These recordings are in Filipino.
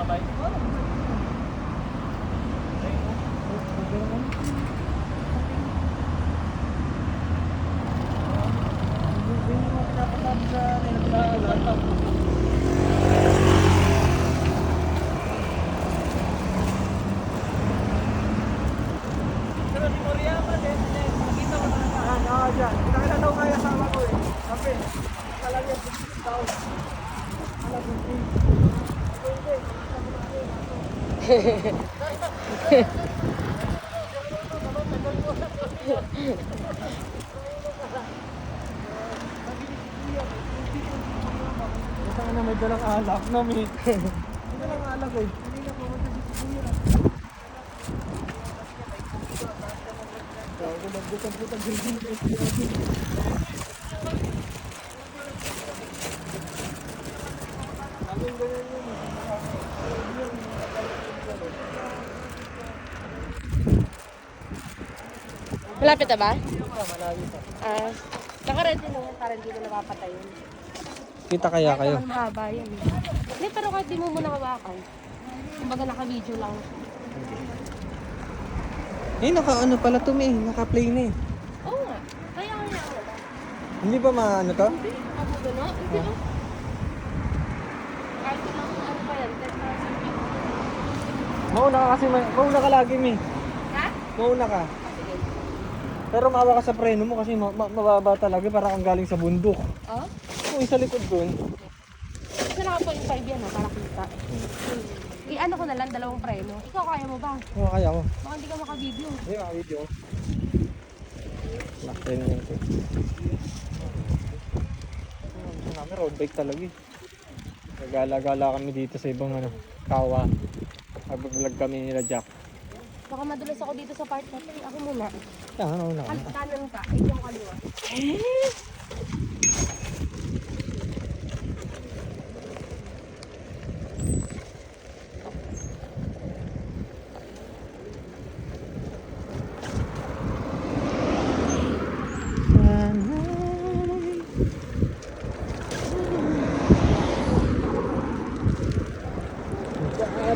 mabay. Pero si Moriyama din, nakita ko talaga. Dyan. Kinakita daw kaya sama ko eh. Sabi, kalagyan 50,000. Kalagyan 50. Ito na may dalang alak na may. May dalang alak eh. Hindi na pumunta si Kuya. Bukan-bukan drinking Malapit na ba? malapit pa. Naka-ready na yan para hindi mo napapatayin. Kita kaya kayo? Kahit naman mahaba yan. Hindi, pero kahit di mo muna hawakan. Kumbaga naka-video lang. Eh, naka-ano pala to eh. Naka-play na eh. Oo nga. Kaya nga wala. Hindi ba maano to? Hindi. Ako gano'n? Hindi ba? Kahit lang ano pa yan. 10,000. Mauna ka kasi, mauna ka lagi eh. Ha? Mauna ka. Sige. Pero maawa ka sa preno mo kasi mababa talaga para kang galing sa bundok. Oh? Kung isa likod dun. Kasi naka-point 5 yan para kita. I-ano ko na lang, 2 preno. Ikaw kaya mo ba? Oo, kaya mo. Baka hindi ka maka-video. Hindi ka video. Nakten na ito. Kami road bike talaga eh. Nagala-gala kami dito sa ibang ano, kawa. Mag-vlog kami nila Jack. Baka madulas ako dito sa part na to. Ako muna. Yan, ano na. Kanan ka. Ikaw kaliwa.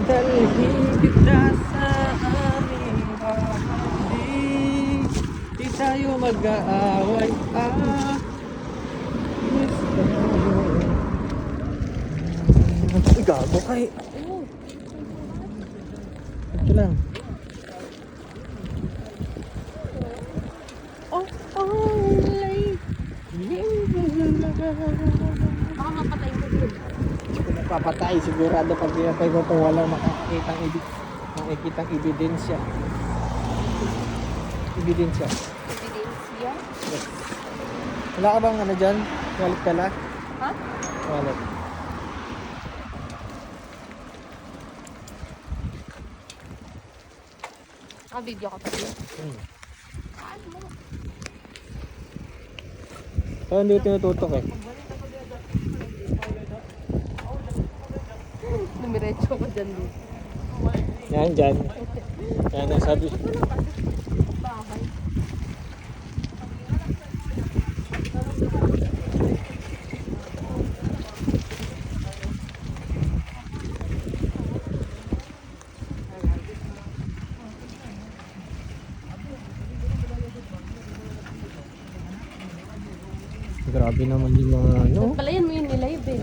Dadalhin kita sa aming bahay. Di tayo mag-aaway. Ay, gago kay. Ito lang. Baka mapatay ko din. Papatay sigurado pag pinatay ko kung walang makakitang ebidensya. Ebidensya. Ebidensya? Wala ka bang ano dyan? Wallet pala? Ha? Wallet. Video ka pa din. Ano mo? So, hindi ko tinututok eh. Dumiretso ko dyan. Yan dyan. Yan ang sabi. Bahay. Grabe naman yung mga ano. Palayan mo yun ni-live eh.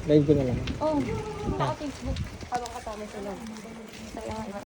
Live ko na lang. Oh, naka-Facebook. Habang kasama sila. Kaya